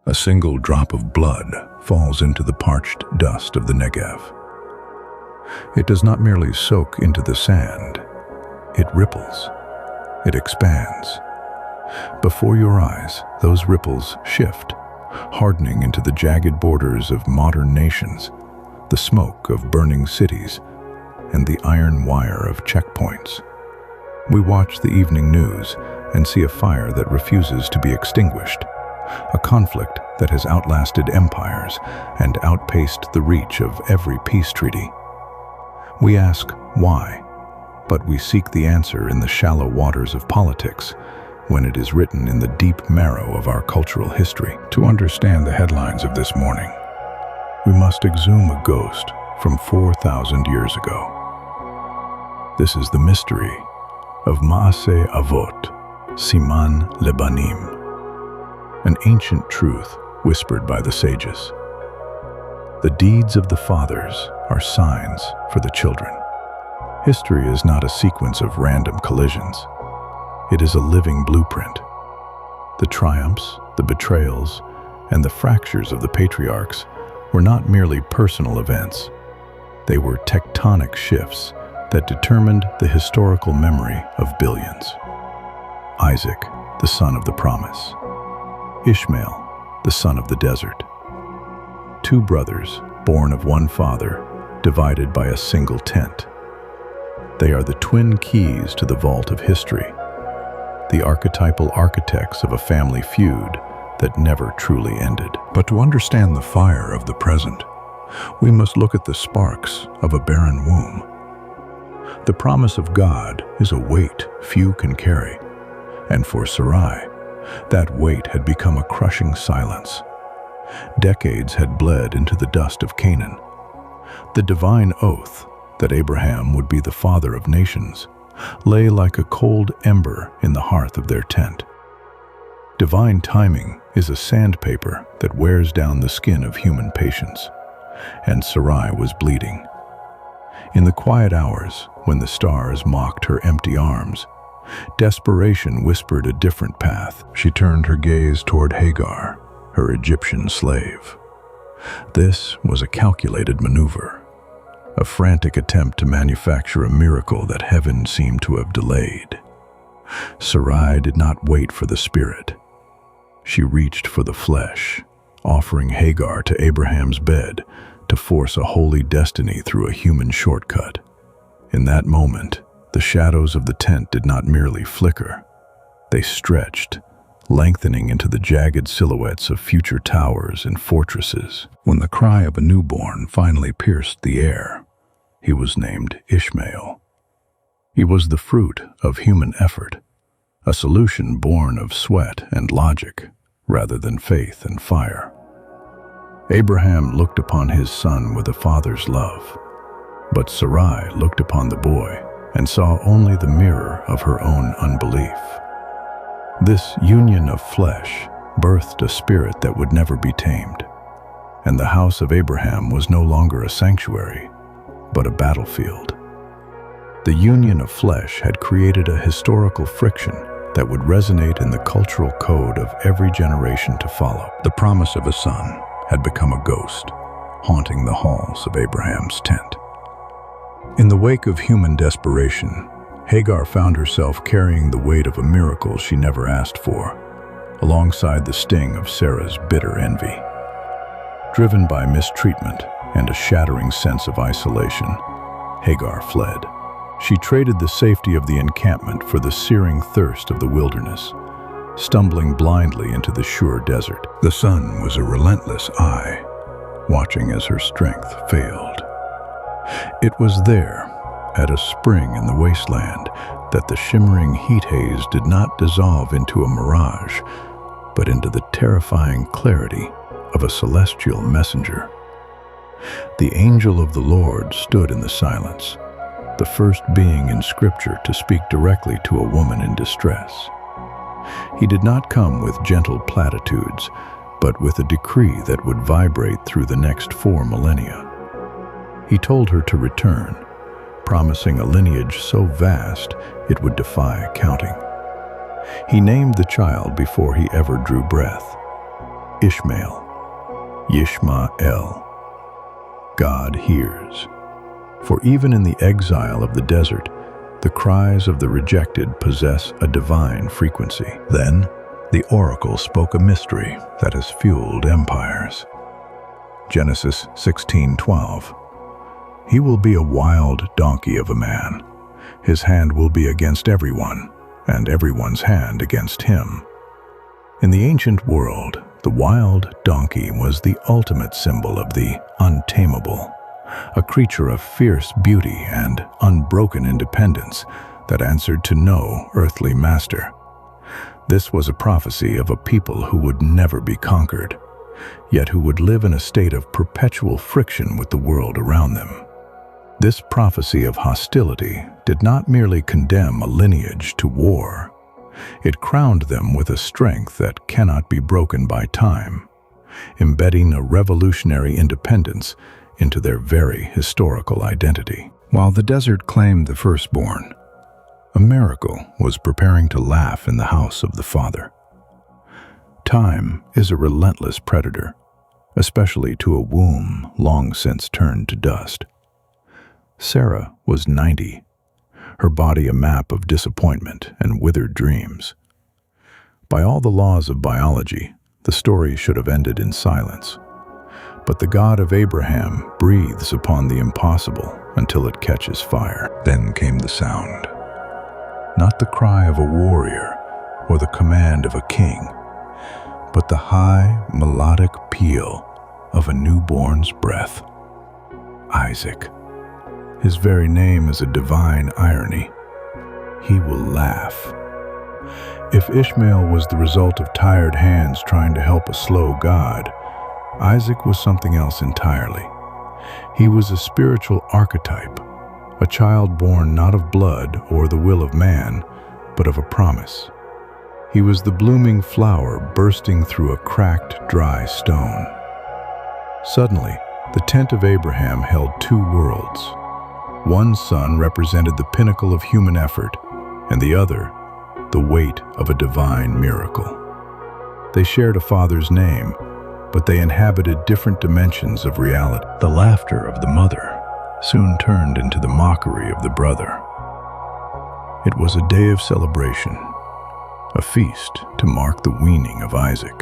A single drop of blood falls into the parched dust of the Negev. It does not merely soak into the sand, it ripples, it expands. Before your eyes, those ripples shift, hardening into the jagged borders of modern nations, the smoke of burning cities, and the iron wire of checkpoints. We watch the evening news and see a fire that refuses to be extinguished, a conflict that has outlasted empires and outpaced the reach of every peace treaty. We ask why, but we seek the answer in the shallow waters of politics, when it is written in the deep marrow of our cultural history. To understand the headlines of this morning, we must exhume a ghost from 4,000 years ago. This is the mystery of Maaseh Avot, Siman Lebanim, an ancient truth whispered by the sages. The deeds of the fathers are signs for the children. History is not a sequence of random collisions. It is a living blueprint. The triumphs, the betrayals, and the fractures of the patriarchs were not merely personal events. They were tectonic shifts that determined the historical memory of billions. Isaac, the son of the promise. Ishmael, the son of the desert. Two brothers, born of one father, divided by a single tent. They are the twin keys to the vault of history, the archetypal architects of a family feud that never truly ended. But to understand the fire of the present, we must look at the sparks of a barren womb. The promise of God is a weight few can carry, and for Sarai, that weight had become a crushing silence. Decades had bled into the dust of Canaan. The divine oath that Abraham would be the father of nations lay like a cold ember in the hearth of their tent. Divine timing is a sandpaper that wears down the skin of human patience, and Sarai was bleeding. In the quiet hours, when the stars mocked her empty arms, desperation whispered a different path. She turned her gaze toward Hagar, her Egyptian slave. This was a calculated maneuver, a frantic attempt to manufacture a miracle that heaven seemed to have delayed. Sarai did not wait for the spirit. She reached for the flesh, offering Hagar to Abraham's bed to force a holy destiny through a human shortcut. In that moment, the shadows of the tent did not merely flicker. They stretched, lengthening into the jagged silhouettes of future towers and fortresses. When the cry of a newborn finally pierced the air, he was named Ishmael. He was the fruit of human effort, a solution born of sweat and logic rather than faith and fire. Abraham looked upon his son with a father's love, but Sarai looked upon the boy and saw only the mirror of her own unbelief. This union of flesh birthed a spirit that would never be tamed, and the house of Abraham was no longer a sanctuary, but a battlefield. The union of flesh had created a historical friction that would resonate in the cultural code of every generation to follow. The promise of a son had become a ghost, haunting the halls of Abraham's tent. In the wake of human desperation, Hagar found herself carrying the weight of a miracle she never asked for, alongside the sting of Sarah's bitter envy. Driven by mistreatment and a shattering sense of isolation, Hagar fled. She traded the safety of the encampment for the searing thirst of the wilderness, stumbling blindly into the sure desert. The sun was a relentless eye, watching as her strength failed. It was there, at a spring in the wasteland, that the shimmering heat haze did not dissolve into a mirage, but into the terrifying clarity of a celestial messenger. The angel of the Lord stood in the silence, the first being in Scripture to speak directly to a woman in distress. He did not come with gentle platitudes, but with a decree that would vibrate through the next 4 millennia. He told her to return, promising a lineage so vast it would defy counting. He named the child before he ever drew breath. Ishmael, Yishmael. God hears. For even in the exile of the desert, the cries of the rejected possess a divine frequency. Then, the oracle spoke a mystery that has fueled empires. Genesis 16:12. He will be a wild donkey of a man. His hand will be against everyone, and everyone's hand against him. In the ancient world, the wild donkey was the ultimate symbol of the untamable, a creature of fierce beauty and unbroken independence that answered to no earthly master. This was a prophecy of a people who would never be conquered, yet who would live in a state of perpetual friction with the world around them. This prophecy of hostility did not merely condemn a lineage to war. It crowned them with a strength that cannot be broken by time, embedding a revolutionary independence into their very historical identity. While the desert claimed the firstborn, a miracle was preparing to laugh in the house of the Father. Time is a relentless predator, especially to a womb long since turned to dust. Sarah was 90, her body a map of disappointment and withered dreams. By all the laws of biology, the story should have ended in silence. But the God of Abraham breathes upon the impossible until it catches fire. Then came the sound. Not the cry of a warrior or the command of a king, but the high, melodic peal of a newborn's breath. Isaac. His very name is a divine irony. He will laugh. If Ishmael was the result of tired hands trying to help a slow God, Isaac was something else entirely. He was a spiritual archetype, a child born not of blood or the will of man, but of a promise. He was the blooming flower bursting through a cracked, dry stone. Suddenly, the tent of Abraham held two worlds. One son represented the pinnacle of human effort, and the other, the weight of a divine miracle. They shared a father's name, but they inhabited different dimensions of reality. The laughter of the mother soon turned into the mockery of the brother. It was a day of celebration, a feast to mark the weaning of Isaac.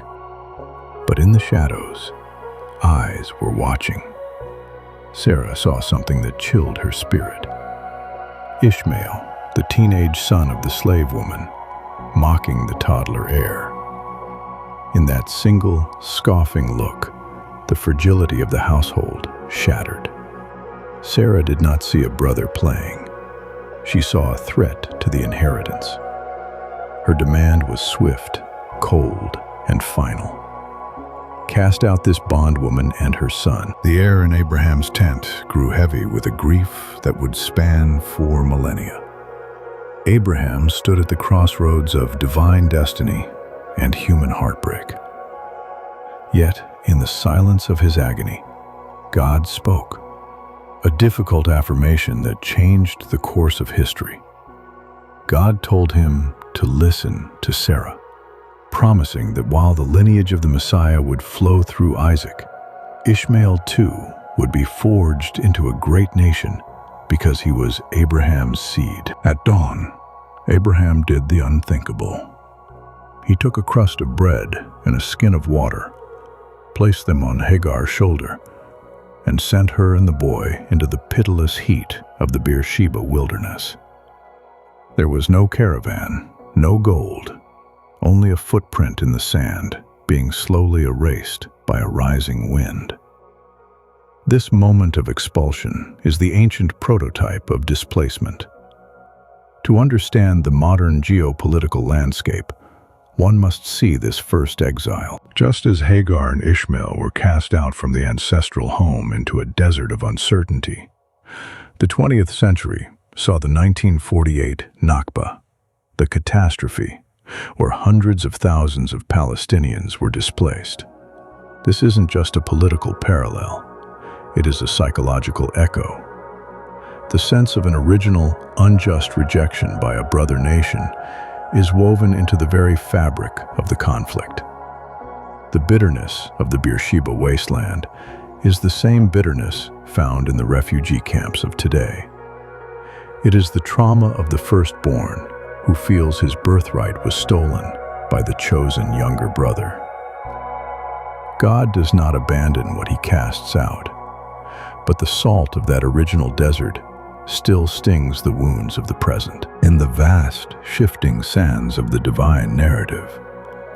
But in the shadows, eyes were watching. Sarah saw something that chilled her spirit. Ishmael, the teenage son of the slave woman, mocking the toddler heir. In that single, scoffing look, the fragility of the household shattered. Sarah did not see a brother playing. She saw a threat to the inheritance. Her demand was swift, cold, and final. Cast out this bondwoman and her son. The air in Abraham's tent grew heavy with a grief that would span 4 millennia. Abraham stood at the crossroads of divine destiny and human heartbreak. Yet, in the silence of his agony, God spoke, a difficult affirmation that changed the course of history. God told him to listen to Sarah, promising that while the lineage of the Messiah would flow through Isaac, Ishmael too would be forged into a great nation because he was Abraham's seed. At dawn, Abraham did the unthinkable. He took a crust of bread and a skin of water, placed them on Hagar's shoulder, and sent her and the boy into the pitiless heat of the Beersheba wilderness. There was no caravan, no gold, only a footprint in the sand being slowly erased by a rising wind. This moment of expulsion is the ancient prototype of displacement. To understand the modern geopolitical landscape, one must see this first exile. Just as Hagar and Ishmael were cast out from the ancestral home into a desert of uncertainty, the 20th century saw the 1948 Nakba, the catastrophe, where hundreds of thousands of Palestinians were displaced. This isn't just a political parallel, it is a psychological echo. The sense of an original, unjust rejection by a brother nation is woven into the very fabric of the conflict. The bitterness of the Beersheba wasteland is the same bitterness found in the refugee camps of today. It is the trauma of the firstborn who feels his birthright was stolen by the chosen younger brother. God does not abandon what he casts out, but the salt of that original desert still stings the wounds of the present. In the vast, shifting sands of the divine narrative,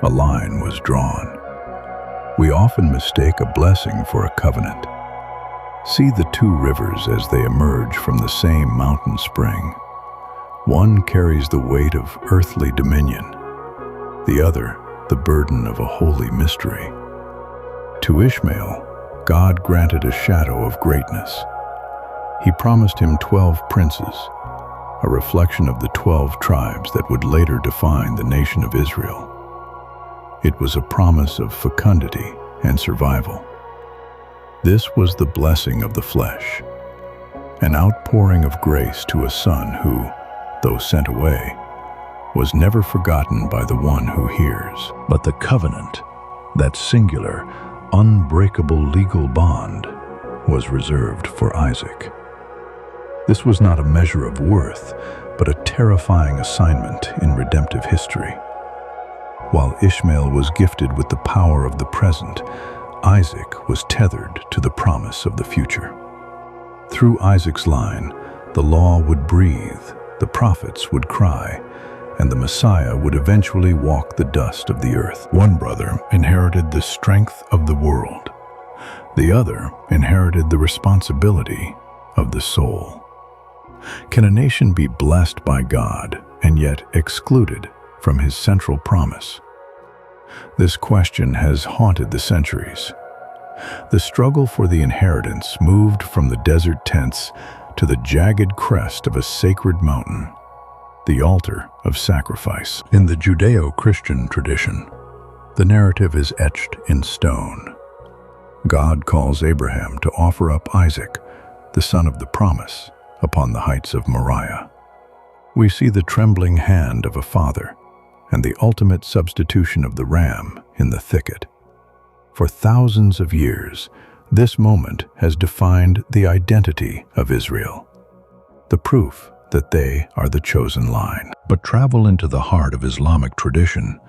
a line was drawn. We often mistake a blessing for a covenant. See the two rivers as they emerge from the same mountain spring. One carries the weight of earthly dominion, the other the burden of a holy mystery. To Ishmael, God granted a shadow of greatness. He promised him 12 princes, a reflection of the 12 tribes that would later define the nation of Israel. It was a promise of fecundity and survival. This was the blessing of the flesh, an outpouring of grace to a son who, though sent away, was never forgotten by the one who hears. But the covenant, that singular, unbreakable legal bond, was reserved for Isaac. This was not a measure of worth, but a terrifying assignment in redemptive history. While Ishmael was gifted with the power of the present, Isaac was tethered to the promise of the future. Through Isaac's line, the law would breathe, the prophets would cry, and the Messiah would eventually walk the dust of the earth. One brother inherited the strength of the world. The other inherited the responsibility of the soul. Can a nation be blessed by God and yet excluded from his central promise? This question has haunted the centuries. The struggle for the inheritance moved from the desert tents to the jagged crest of a sacred mountain, the altar of sacrifice. In the Judeo-Christian tradition, the narrative is etched in stone. God calls Abraham to offer up Isaac, the son of the promise, upon the heights of Moriah. We see the trembling hand of a father and the ultimate substitution of the ram in the thicket. For thousands of years, this moment has defined the identity of Israel, the proof that they are the chosen line. But travel into the heart of Islamic tradition,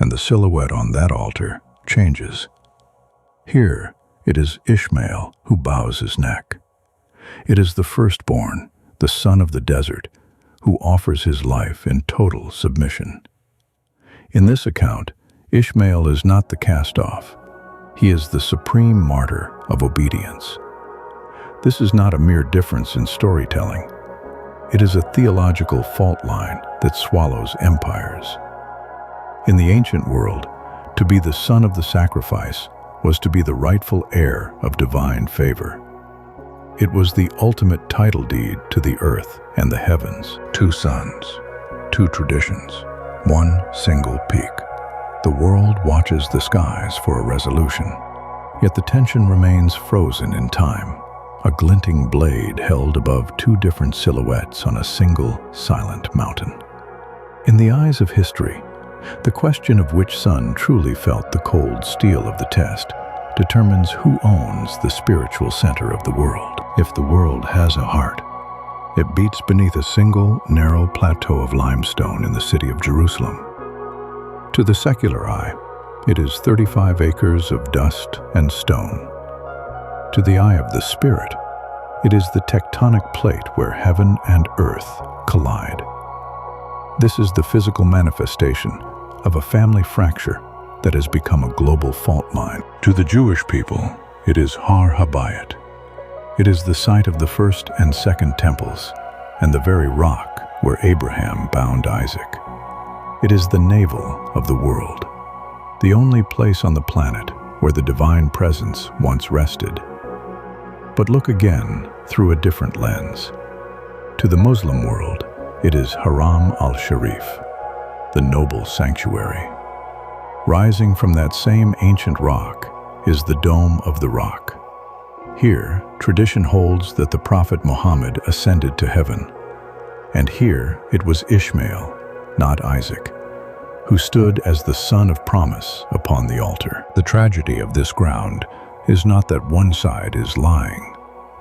and the silhouette on that altar changes. Here, it is Ishmael who bows his neck. It is the firstborn, the son of the desert, who offers his life in total submission. In this account, Ishmael is not the cast-off. He is the supreme martyr of obedience. This is not a mere difference in storytelling. It is a theological fault line that swallows empires. In the ancient world, to be the son of the sacrifice was to be the rightful heir of divine favor. It was the ultimate title deed to the earth and the heavens. Two sons, two traditions, one single peak. The world watches the skies for a resolution, yet the tension remains frozen in time, a glinting blade held above two different silhouettes on a single, silent mountain. In the eyes of history, the question of which son truly felt the cold steel of the test determines who owns the spiritual center of the world. If the world has a heart, it beats beneath a single, narrow plateau of limestone in the city of Jerusalem. To the secular eye, it is 35 acres of dust and stone. To the eye of the spirit, it is the tectonic plate where heaven and earth collide. This is the physical manifestation of a family fracture that has become a global fault line. To the Jewish people, it is Har Habayit. It is the site of the first and second temples, and the very rock where Abraham bound Isaac. It is the navel of the world, the only place on the planet where the divine presence once rested. But look again through a different lens. To the Muslim world, it is Haram al-Sharif, the noble sanctuary. Rising from that same ancient rock is the Dome of the Rock. Here, tradition holds that the Prophet Muhammad ascended to heaven, and here it was Ishmael, not Isaac, who stood as the son of promise upon the altar. The tragedy of this ground is not that one side is lying,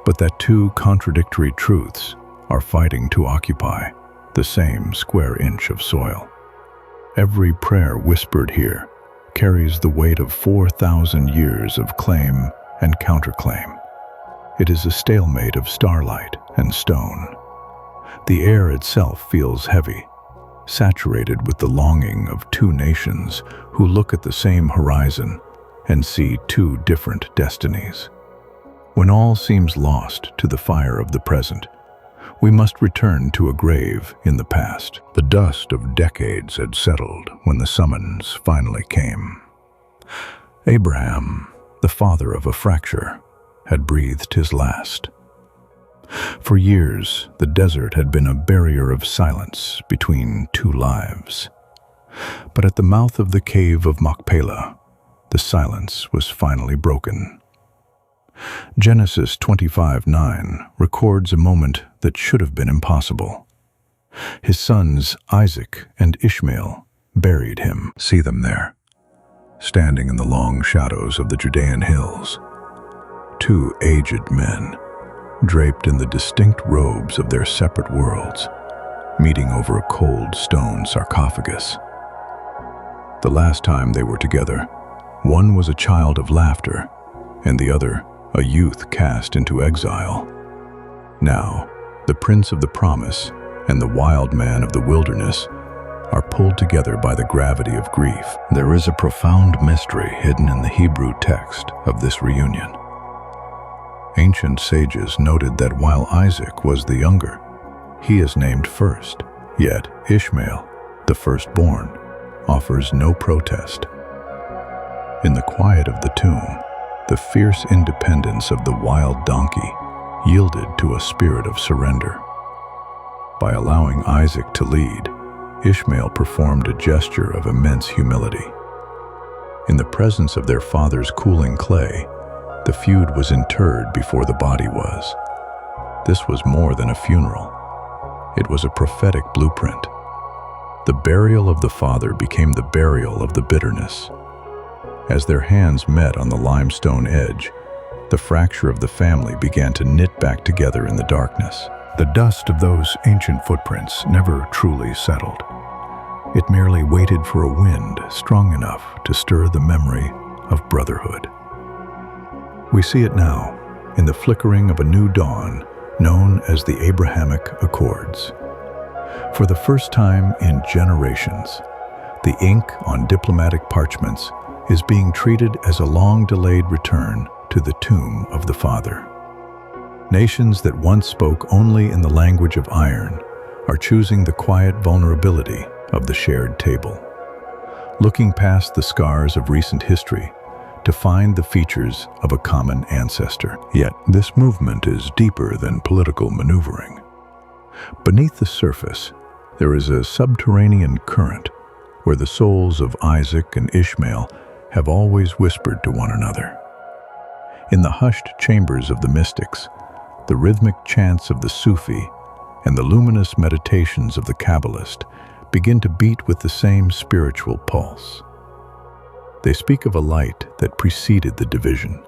but that two contradictory truths are fighting to occupy the same square inch of soil. Every prayer whispered here carries the weight of 4,000 years of claim and counterclaim. It is a stalemate of starlight and stone. The air itself feels heavy, saturated with the longing of two nations who look at the same horizon and see two different destinies. When all seems lost to the fire of the present, we must return to a grave in the past. The dust of decades had settled when the summons finally came. Abraham, the father of a fracture, had breathed his last. For years, the desert had been a barrier of silence between two lives. But at the mouth of the cave of Machpelah, the silence was finally broken. Genesis 25:9 records a moment that should have been impossible. His sons Isaac and Ishmael buried him. See them there, standing in the long shadows of the Judean hills. Two aged men, draped in the distinct robes of their separate worlds, meeting over a cold stone sarcophagus. The last time they were together, one was a child of laughter, and the other a youth cast into exile. Now, the Prince of the Promise and the wild man of the wilderness are pulled together by the gravity of grief. There is a profound mystery hidden in the Hebrew text of this reunion. Ancient sages noted that while Isaac was the younger, he is named first, yet Ishmael, the firstborn, offers no protest. In the quiet of the tomb, the fierce independence of the wild donkey yielded to a spirit of surrender. By allowing Isaac to lead, Ishmael performed a gesture of immense humility. In the presence of their father's cooling clay, the feud was interred before the body was. This was more than a funeral. It was a prophetic blueprint. The burial of the father became the burial of the bitterness. As their hands met on the limestone edge, the fracture of the family began to knit back together in the darkness. The dust of those ancient footprints never truly settled. It merely waited for a wind strong enough to stir the memory of brotherhood. We see it now in the flickering of a new dawn known as the Abrahamic Accords. For the first time in generations, the ink on diplomatic parchments is being treated as a long-delayed return to the tomb of the father. Nations that once spoke only in the language of iron are choosing the quiet vulnerability of the shared table, looking past the scars of recent history to find the features of a common ancestor. Yet this movement is deeper than political maneuvering. Beneath the surface, there is a subterranean current where the souls of Isaac and Ishmael have always whispered to one another. In the hushed chambers of the mystics, the rhythmic chants of the Sufi and the luminous meditations of the Kabbalist begin to beat with the same spiritual pulse. They speak of a light that preceded the division,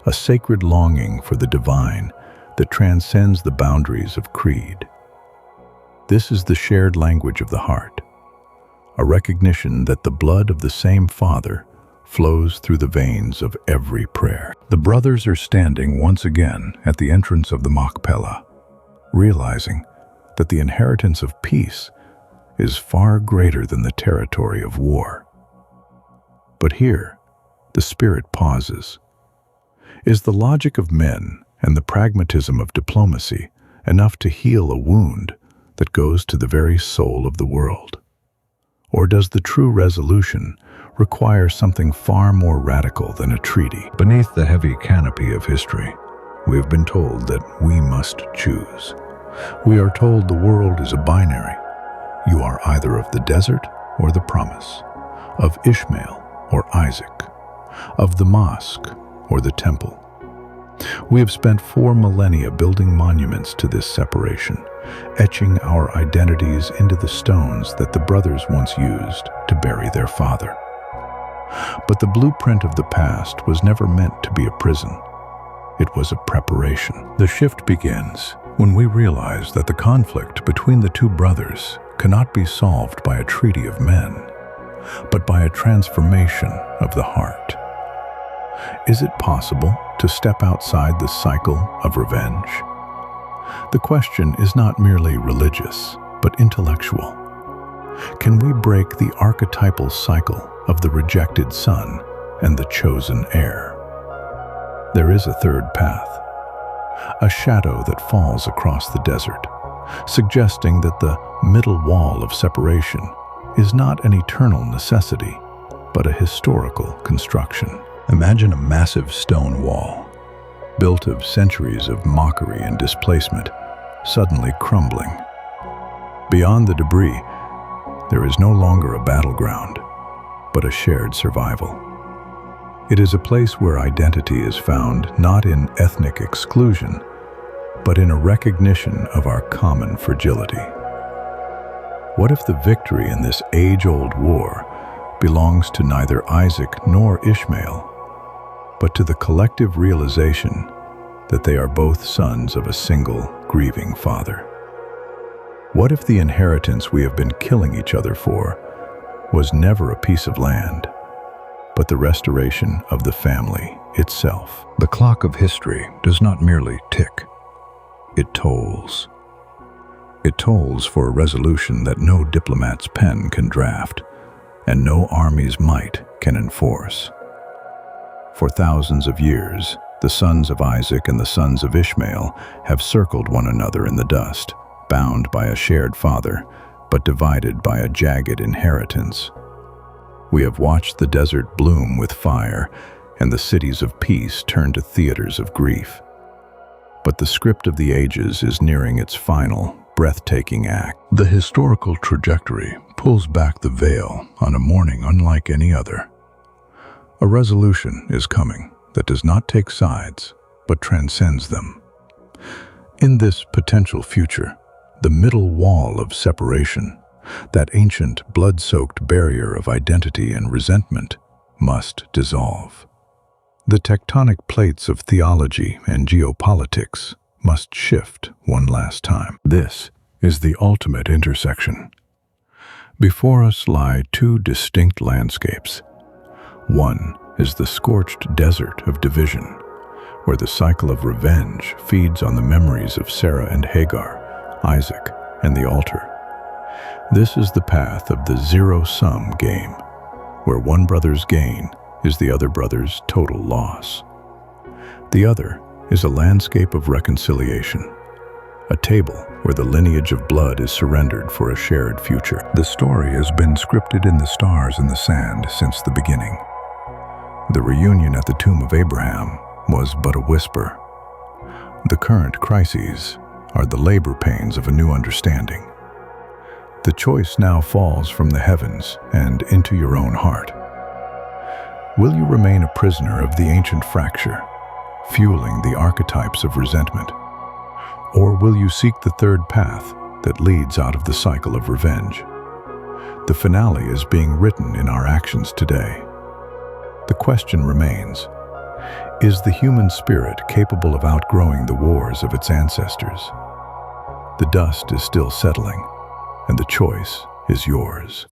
a sacred longing for the divine that transcends the boundaries of creed. This is the shared language of the heart, a recognition that the blood of the same Father flows through the veins of every prayer. The brothers are standing once again at the entrance of the Machpelah, realizing that the inheritance of peace is far greater than the territory of war. But here, the spirit pauses. Is the logic of men and the pragmatism of diplomacy enough to heal a wound that goes to the very soul of the world? Or does the true resolution require something far more radical than a treaty? Beneath the heavy canopy of history, we have been told that we must choose. We are told the world is a binary. You are either of the desert or the promise, of Ishmael or Isaac, of the mosque or the temple. We have spent 4 millennia building monuments to this separation, etching our identities into the stones that the brothers once used to bury their father. But the blueprint of the past was never meant to be a prison. It was a preparation. The shift begins when we realize that the conflict between the two brothers cannot be solved by a treaty of men, but by a transformation of the heart. Is it possible to step outside the cycle of revenge? The question is not merely religious, but intellectual. Can we break the archetypal cycle of the rejected son and the chosen heir? There is a third path, a shadow that falls across the desert, suggesting that the middle wall of separation is not an eternal necessity, but a historical construction. Imagine a massive stone wall, built of centuries of mockery and displacement, suddenly crumbling. Beyond the debris, there is no longer a battleground, but a shared survival. It is a place where identity is found not in ethnic exclusion, but in a recognition of our common fragility. What if the victory in this age-old war belongs to neither Isaac nor Ishmael, but to the collective realization that they are both sons of a single grieving father? What if the inheritance we have been killing each other for was never a piece of land, but the restoration of the family itself? The clock of history does not merely tick, it tolls. It tolls for a resolution that no diplomat's pen can draft, and no army's might can enforce. For thousands of years, the sons of Isaac and the sons of Ishmael have circled one another in the dust, bound by a shared father, but divided by a jagged inheritance. We have watched the desert bloom with fire, and the cities of peace turn to theaters of grief. But the script of the ages is nearing its final, breathtaking act. The historical trajectory pulls back the veil on a morning unlike any other. A resolution is coming that does not take sides, but transcends them. In this potential future, the middle wall of separation, that ancient blood-soaked barrier of identity and resentment, must dissolve. The tectonic plates of theology and geopolitics must shift one last time. This is the ultimate intersection. Before us lie two distinct landscapes. One is the scorched desert of division, where the cycle of revenge feeds on the memories of Sarah and Hagar, Isaac and the altar. This is the path of the zero-sum game, where one brother's gain is the other brother's total loss. The other is a landscape of reconciliation, a table where the lineage of blood is surrendered for a shared future. The story has been scripted in the stars and the sand since the beginning. The reunion at the tomb of Abraham was but a whisper. The current crises are the labor pains of a new understanding. The choice now falls from the heavens and into your own heart. Will you remain a prisoner of the ancient fracture, fueling the archetypes of resentment? Or will you seek the third path that leads out of the cycle of revenge? The finale is being written in our actions today. The question remains, is the human spirit capable of outgrowing the wars of its ancestors? The dust is still settling, and the choice is yours.